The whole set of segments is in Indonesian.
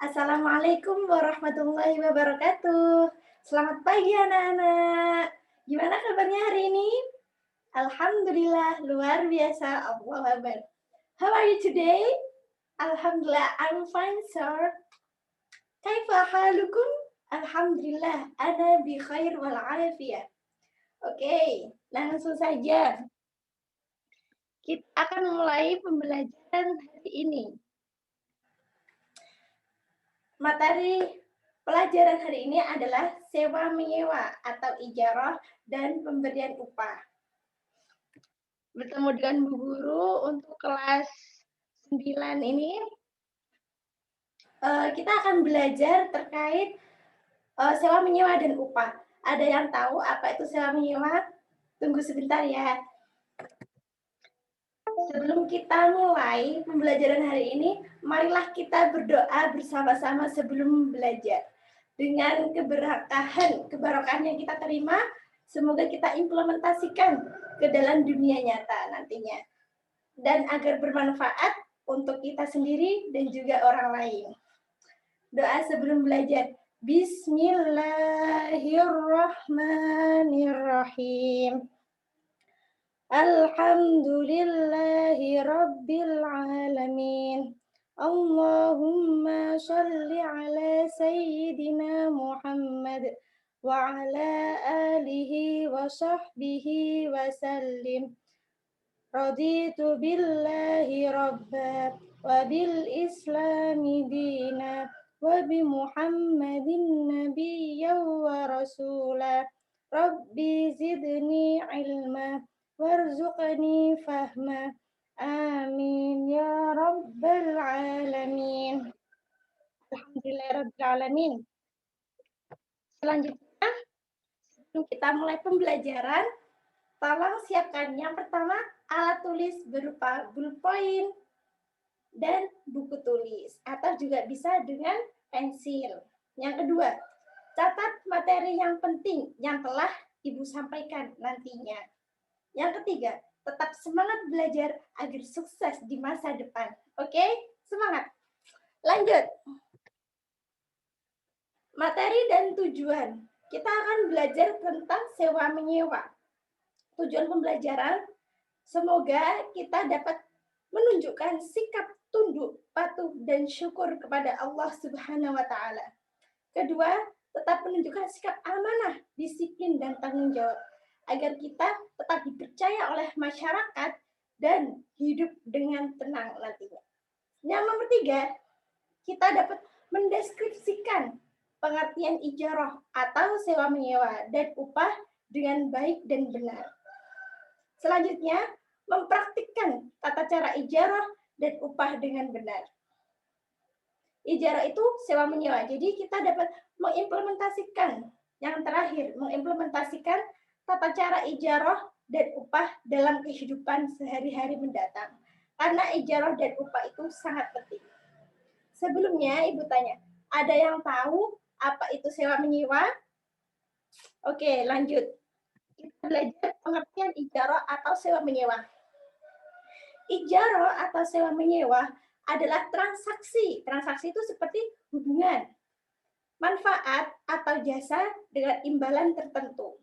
Assalamualaikum warahmatullahi wabarakatuh. Selamat pagi anak-anak. Gimana kabarnya hari ini? Alhamdulillah luar biasa. Allahu Akbar. How are you today? Alhamdulillah I'm fine, sir. Kaifa halukum? Alhamdulillah ana bi khair wal afiyah. Oke, langsung saja. Kita akan mulai pembelajaran hari ini. Materi pelajaran hari ini adalah sewa menyewa atau ijarah dan pemberian upah. Bertemu dengan Bu Guru untuk kelas 9 ini, kita akan belajar terkait sewa menyewa dan upah. Ada yang tahu apa itu sewa menyewa? Tunggu sebentar ya. Sebelum kita mulai pembelajaran hari ini, marilah kita berdoa bersama-sama sebelum belajar. Dengan keberkahan yang kita terima, semoga kita implementasikan ke dalam dunia nyata nantinya. Dan agar bermanfaat untuk kita sendiri dan juga orang lain. Doa sebelum belajar. Bismillahirrahmanirrahim. Alhamdulillahi Rabbil Alamin. Allahumma shalli ala Sayyidina Muhammad wa ala alihi wa sahbihi wa sallim. Raditu billahi rabba wa bil islami dina wa bi Muhammadin nabiyyan wa rasula. Rabbi zidni ilma warzuqni fahma. Amin ya rabbal alamin. Alhamdulillah rabbil alamin. Selanjutnya, sebelum kita mulai pembelajaran, tolong siapkan yang pertama alat tulis berupa ballpoint dan buku tulis atau juga bisa dengan pensil. Yang kedua, catat materi yang penting yang telah Ibu sampaikan nantinya. Yang ketiga, tetap semangat belajar agar sukses di masa depan. Oke, semangat. Lanjut. Materi dan tujuan. Kita akan belajar tentang sewa menyewa. Tujuan pembelajaran, semoga kita dapat menunjukkan sikap tunduk, patuh, dan syukur kepada Allah Subhanahu wa Ta'ala. Kedua, tetap menunjukkan sikap amanah, disiplin, dan tanggung jawab agar kita tetap dipercaya oleh masyarakat dan hidup dengan tenang nantinya. Yang nomor tiga, kita dapat mendeskripsikan pengertian ijarah atau sewa menyewa dan upah dengan baik dan benar. Selanjutnya, mempraktikkan tata cara ijarah dan upah dengan benar. Ijarah itu sewa menyewa. Jadi kita dapat mengimplementasikan yang terakhir, mengimplementasikan tata cara ijarah dan upah dalam kehidupan sehari-hari mendatang. Karena ijarah dan upah itu sangat penting. Sebelumnya Ibu tanya, ada yang tahu apa itu sewa menyewa? Oke, lanjut. Kita belajar pengertian ijarah atau sewa menyewa. Ijarah atau sewa menyewa adalah transaksi. Transaksi itu seperti hubungan, manfaat atau jasa dengan imbalan tertentu.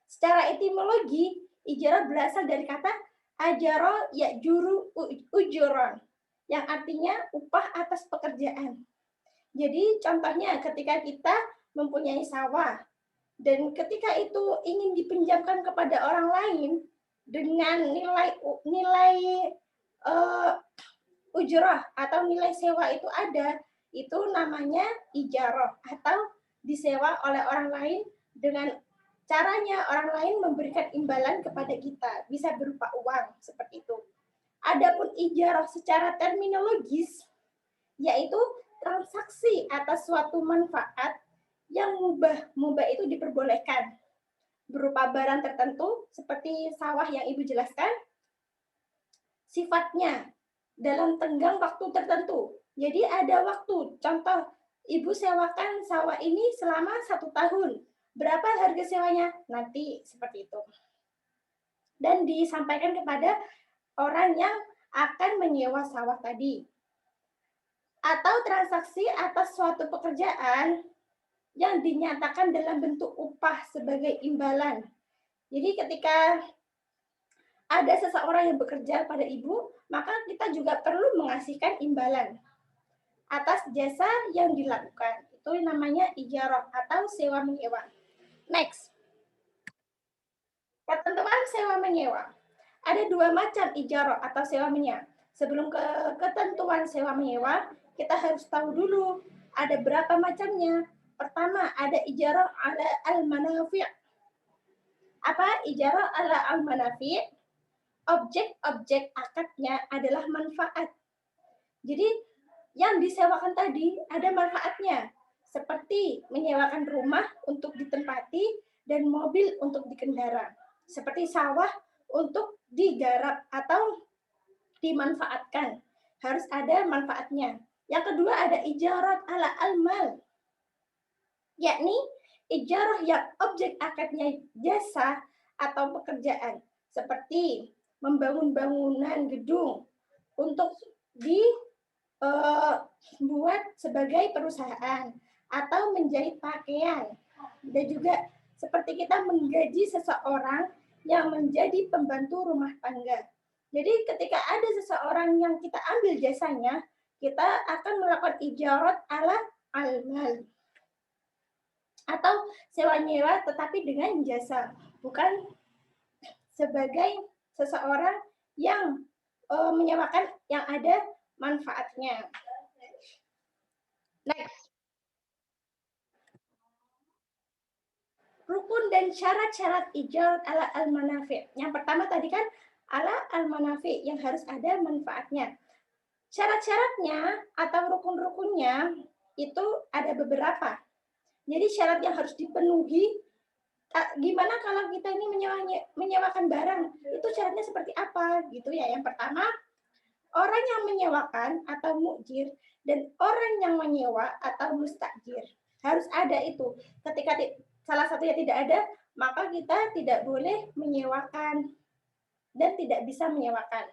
Secara etimologi, ijarah berasal dari kata ajaro ya'juru ujuron, yang artinya upah atas pekerjaan. Jadi contohnya ketika kita mempunyai sawah, dan ketika itu ingin dipinjamkan kepada orang lain dengan nilai ujrah atau nilai sewa itu ada, itu namanya ijarah atau disewa oleh orang lain dengan caranya orang lain memberikan imbalan kepada kita, bisa berupa uang seperti itu. Adapun ijarah secara terminologis yaitu transaksi atas suatu manfaat yang mubah itu diperbolehkan berupa barang tertentu seperti sawah yang Ibu jelaskan, sifatnya dalam tenggang waktu tertentu. Jadi ada waktu, contoh Ibu sewakan sawah ini selama 1 tahun. Berapa harga sewanya? Nanti seperti itu. Dan disampaikan kepada orang yang akan menyewa sawah tadi. atau transaksi atas suatu pekerjaan yang dinyatakan dalam bentuk upah sebagai imbalan. Jadi ketika ada seseorang yang bekerja pada ibu, maka kita juga perlu mengasihkan imbalan atas jasa yang dilakukan. Itu namanya ijarah atau sewa menyewa. Next, ketentuan sewa menyewa. Ada dua macam ijarah atau sewa menyewa. Sebelum ke ketentuan sewa menyewa, kita harus tahu dulu ada berapa macamnya. Pertama, ada ijarah ala al-manafi'. Apa ijarah ala al-manafi'? Objek-objek akadnya adalah manfaat. Jadi yang disewakan tadi ada manfaatnya, seperti menyewakan rumah untuk ditempati dan mobil untuk dikendara, seperti sawah untuk digarap atau dimanfaatkan. Harus ada manfaatnya. Yang kedua ada ijarah ala al-mal, yakni ijarah yang objek akadnya jasa atau pekerjaan, seperti membangun bangunan gedung untuk dibuat sebagai perusahaan atau menjahit pakaian, dan juga seperti kita menggaji seseorang yang menjadi pembantu rumah tangga. Jadi ketika ada seseorang yang kita ambil jasanya, kita akan melakukan ijarah ala al-mal atau sewa nyewa tetapi dengan jasa, bukan sebagai seseorang yang menyewakan yang ada manfaatnya. Next, rukun dan syarat-syarat ijarah ala al-manafi'. Yang pertama tadi kan ala al-manafi' yang harus ada manfaatnya. Syarat-syaratnya atau rukun-rukunnya itu ada beberapa. Jadi syarat yang harus dipenuhi, gimana kalau kita ini menyewakan barang, itu syaratnya seperti apa gitu ya. Yang pertama, orang yang menyewakan atau mukjir dan orang yang menyewa atau mustajir. Harus ada itu. Ketika salah satunya tidak ada, maka kita tidak boleh menyewakan dan tidak bisa menyewakan.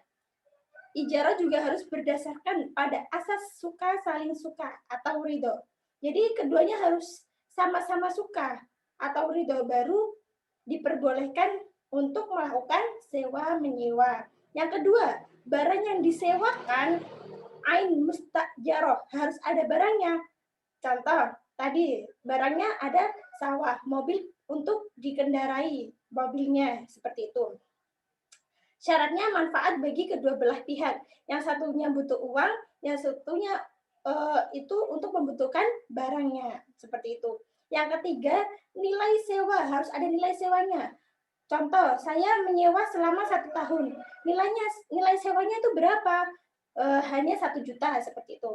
Ijarah juga harus berdasarkan pada asas suka saling suka atau ridho. Jadi keduanya harus sama-sama suka atau ridho, baru diperbolehkan untuk melakukan sewa menyewa. Yang kedua, barang yang disewakan ain mustajarah, harus ada barangnya. Contoh, tadi barangnya ada sawah, mobil untuk dikendarai mobilnya, seperti itu. Syaratnya manfaat bagi kedua belah pihak. Yang satunya butuh uang, yang satunya itu untuk membutuhkan barangnya, seperti itu. Yang ketiga, nilai sewa, harus ada nilai sewanya. Contoh, saya menyewa selama 1 tahun. Nilai sewanya itu berapa? Hanya 1 juta, seperti itu.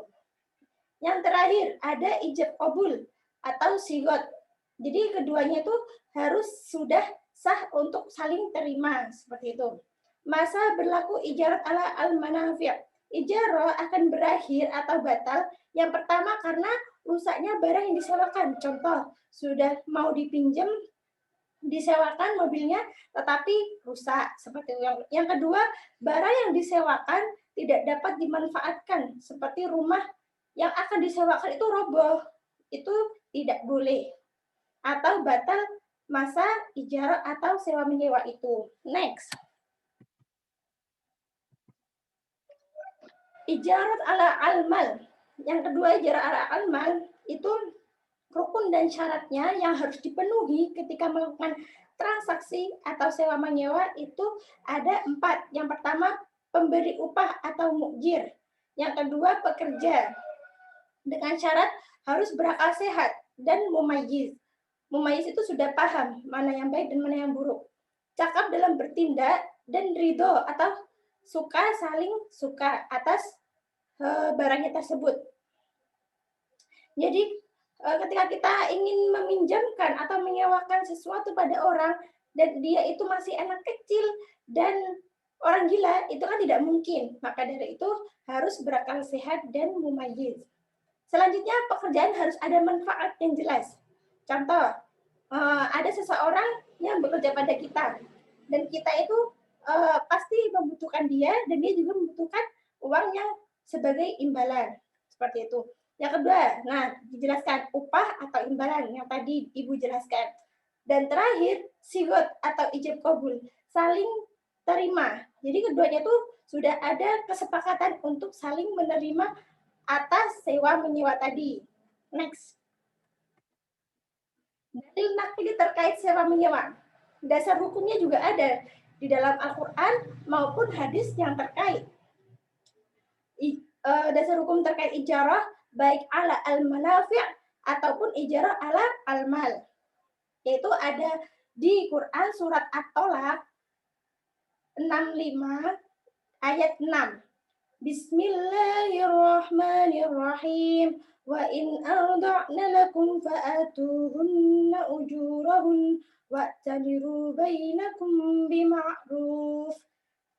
Yang terakhir, ada ijab qabul atau sigot. Jadi keduanya itu harus sudah sah untuk saling terima, seperti itu. Masa berlaku ijarah ala al-manafi'. Ijarah akan berakhir atau batal yang pertama karena rusaknya barang yang disewakan. Contoh, sudah mau dipinjam, disewakan mobilnya tetapi rusak, seperti itu. Yang kedua, barang yang disewakan tidak dapat dimanfaatkan, seperti rumah yang akan disewakan itu roboh, itu tidak boleh atau batal masa ijarah atau sewa menyewa itu. Next, ijarah ala al-mal. Yang kedua, ijarah ala al-mal itu rukun dan syaratnya yang harus dipenuhi ketika melakukan transaksi atau sewa menyewa itu ada 4. Yang pertama, pemberi upah atau mukjir. Yang kedua, pekerja. Dengan syarat harus berakal sehat dan mumayyiz. Mumayyiz itu sudah paham mana yang baik dan mana yang buruk. Cakap dalam bertindak dan ridho atau suka saling suka atas barangnya tersebut. Jadi ketika kita ingin meminjamkan atau menyewakan sesuatu pada orang dan dia itu masih anak kecil dan orang gila, itu kan tidak mungkin. Maka dari itu harus berakal sehat dan mumayyiz. Selanjutnya, pekerjaan harus ada manfaat yang jelas. Contoh, ada seseorang yang bekerja pada kita, dan kita itu pasti membutuhkan dia, dan dia juga membutuhkan uang yang sebagai imbalan. Seperti itu. Yang kedua, nah dijelaskan upah atau imbalan yang tadi Ibu jelaskan. Dan terakhir, sigot atau ijab kabul, saling terima. Jadi keduanya tuh sudah ada kesepakatan untuk saling menerima atas sewa menyewa tadi. Next. Dalil nakli terkait sewa menyewa. Dasar hukumnya juga ada di dalam Al-Quran maupun hadis yang terkait. Dasar hukum terkait ijarah baik ala al-manafi' ataupun ijarah ala al-mal. Yaitu ada di Quran surat At-Tolak 65 ayat 6. Bismillahirrahmanirrahim. Wa in arda'na lakum fa'atuhunna ujurahun wa'tamiru bainakum bima'ruf.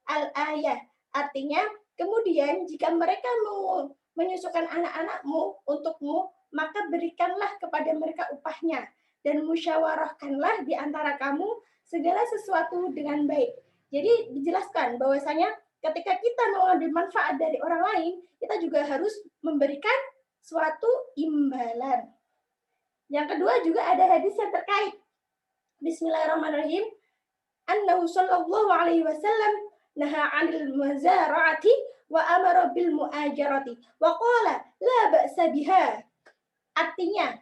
Al-ayah. Artinya, kemudian jika mereka mau menyusukan anak-anakmu untukmu, maka berikanlah kepada mereka upahnya dan musyawarahkanlah di antara kamu segala sesuatu dengan baik. Jadi dijelaskan bahwasanya ketika kita mau ambil manfaat dari orang lain, kita juga harus memberikan suatu imbalan. Yang kedua juga ada hadis yang terkait. Bismillahirrahmanirrahim. Annahu sallallahu alaihi wasallam naha 'anil mazara'ati wa amara bil mu'ajarati wa qala la ba'sa biha. Artinya,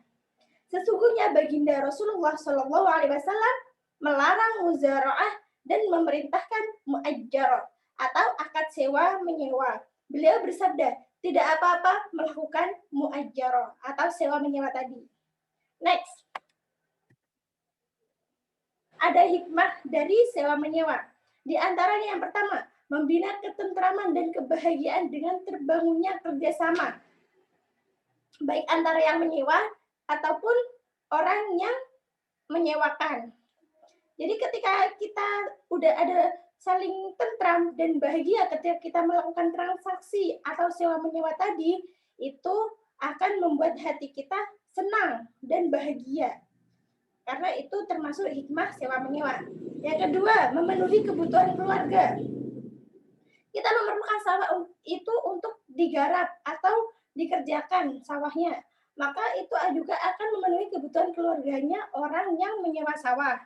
sesungguhnya baginda Rasulullah sallallahu alaihi wasallam melarang muzara'ah dan memerintahkan mu'ajarah atau akad sewa menyewa. Beliau bersabda, tidak apa-apa melakukan mu'ajarah atau sewa menyewa tadi. Next. Ada hikmah dari sewa menyewa. Di antaranya yang pertama, membina ketentraman dan kebahagiaan dengan terbangunnya kerjasama. Baik antara yang menyewa ataupun orang yang menyewakan. Jadi ketika kita udah ada saling tentram dan bahagia ketika kita melakukan transaksi atau sewa menyewa tadi, itu akan membuat hati kita senang dan bahagia. Karena itu termasuk hikmah sewa menyewa. Yang kedua, memenuhi kebutuhan keluarga. Kita memerlukan sawah itu untuk digarap atau dikerjakan sawahnya. Maka itu juga akan memenuhi kebutuhan keluarganya orang yang menyewa sawah.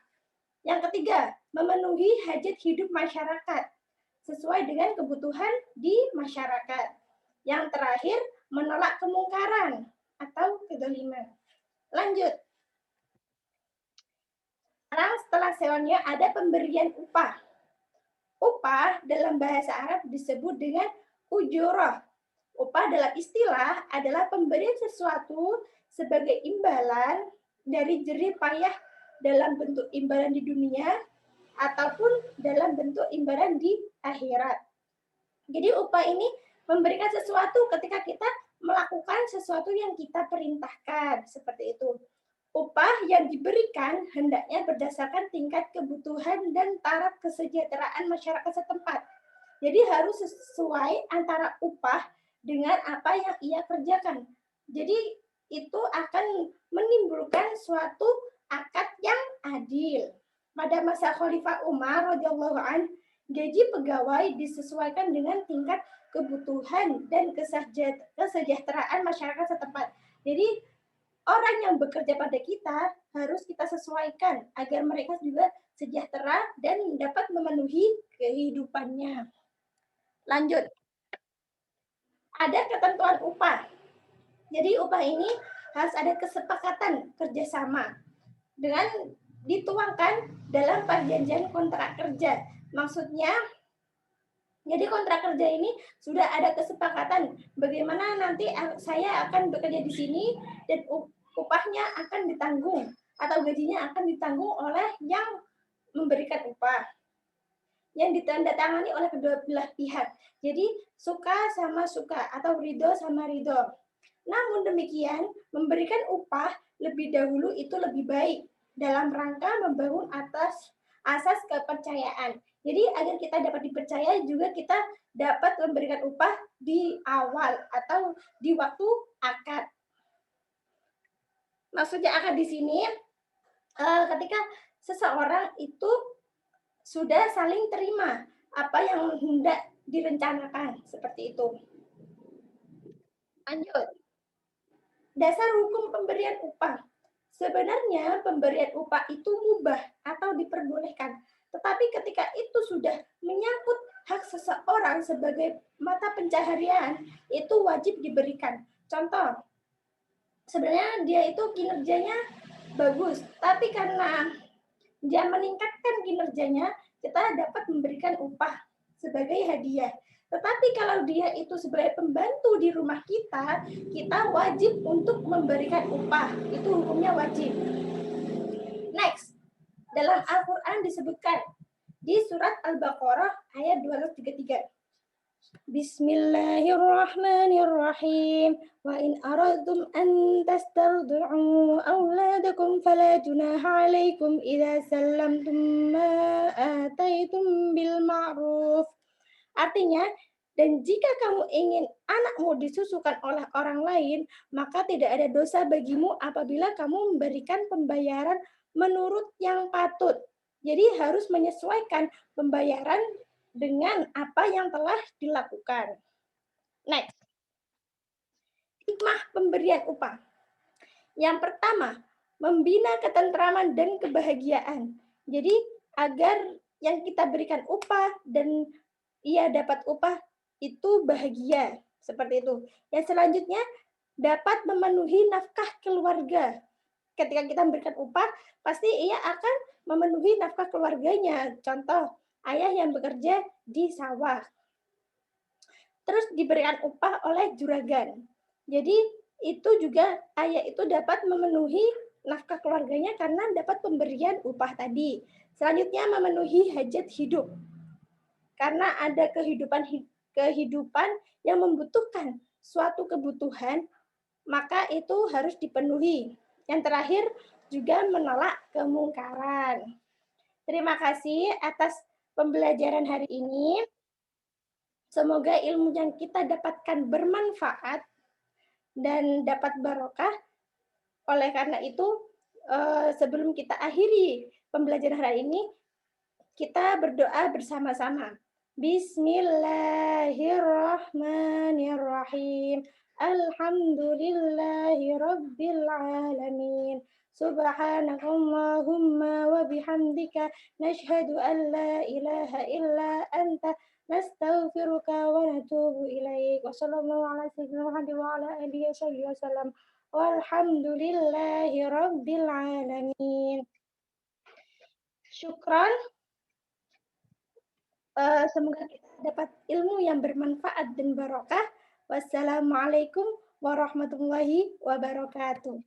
Yang ketiga, memenuhi hajat hidup masyarakat sesuai dengan kebutuhan di masyarakat. Yang terakhir, menolak kemungkaran atau kezaliman. Lanjut. Sekarang setelah sewanya ada pemberian upah. Upah dalam bahasa Arab disebut dengan ujurah. Upah dalam istilah adalah pemberian sesuatu sebagai imbalan dari jerih payah dalam bentuk imbalan di dunia ataupun dalam bentuk imbalan di akhirat. Jadi upah ini memberikan sesuatu ketika kita melakukan sesuatu yang kita perintahkan, seperti itu. Upah yang diberikan hendaknya berdasarkan tingkat kebutuhan dan taraf kesejahteraan masyarakat setempat. Jadi harus sesuai antara upah dengan apa yang ia kerjakan. Jadi itu akan menimbulkan suatu akad yang adil. Pada masa Khalifah Umar radhiyallahu an, gaji pegawai disesuaikan dengan tingkat kebutuhan dan kesejahteraan masyarakat setempat. Jadi orang yang bekerja pada kita harus kita sesuaikan agar mereka juga sejahtera dan dapat memenuhi kehidupannya. Lanjut. Ada ketentuan upah. Jadi upah ini harus ada kesepakatan kerjasama dengan dituangkan dalam perjanjian kontrak kerja. Maksudnya, jadi kontrak kerja ini sudah ada kesepakatan bagaimana nanti saya akan bekerja di sini dan upahnya akan ditanggung atau gajinya akan ditanggung oleh yang memberikan upah yang ditandatangani oleh kedua belah pihak. Jadi suka sama suka atau ridho sama ridho. Namun demikian, memberikan upah lebih dahulu itu lebih baik dalam rangka membangun asas kepercayaan. Jadi agar kita dapat dipercaya juga kita dapat memberikan upah di awal atau di waktu akad. Maksudnya akad di sini ketika seseorang itu sudah saling terima apa yang hendak direncanakan, seperti itu. Lanjut. Dasar hukum pemberian upah. Sebenarnya pemberian upah itu mubah atau diperbolehkan. Tetapi ketika itu sudah menyangkut hak seseorang sebagai mata pencaharian, itu wajib diberikan. Contoh, sebenarnya dia itu kinerjanya bagus, tapi karena dia meningkatkan kinerjanya, kita dapat memberikan upah sebagai hadiah. Tetapi kalau dia itu sebagai pembantu di rumah kita, kita wajib untuk memberikan upah. Itu hukumnya wajib. Next, dalam Al-Quran disebutkan di surat Al-Baqarah ayat 233. Bismillahirrahmanirrahim. Wa in aradtum an tastardi'u auladakum fala junaha 'alaikum idza sallamtum ma ataitum bil ma'ruf. Artinya, dan jika kamu ingin anakmu disusukan oleh orang lain, maka tidak ada dosa bagimu apabila kamu memberikan pembayaran menurut yang patut. Jadi harus menyesuaikan pembayaran dengan apa yang telah dilakukan. Next, hikmah pemberian upah. Yang pertama, membina ketentraman dan kebahagiaan. Jadi agar yang kita berikan upah dan ia dapat upah itu bahagia, seperti itu. Yang selanjutnya, dapat memenuhi nafkah keluarga. Ketika kita memberikan upah, pasti ia akan memenuhi nafkah keluarganya. Contoh, ayah yang bekerja di sawah. Terus diberikan upah oleh juragan. Jadi itu juga ayah itu dapat memenuhi nafkah keluarganya karena dapat pemberian upah tadi. Selanjutnya memenuhi hajat hidup. Karena ada kehidupan yang membutuhkan suatu kebutuhan, maka itu harus dipenuhi. Yang terakhir juga menolak kemungkaran. Terima kasih atas pembelajaran hari ini. Semoga ilmu yang kita dapatkan bermanfaat dan dapat barokah. Oleh karena itu, sebelum kita akhiri pembelajaran hari ini, kita berdoa bersama-sama. Bismillahirrahmanirrahim. Alhamdulillahi rabbil alamin. Subhanakallahumma wa bihamdika nashhadu an la ilaha illa anta nastaghfiruka wa natubu ilaik. Wa sallallahu ala sayyidina Muhammad wa ala alihi wasallam. Walhamdulillahi rabbil alamin. Syukran. Semoga kita dapat ilmu yang bermanfaat dan barokah. Wassalamualaikum warahmatullahi wabarakatuh.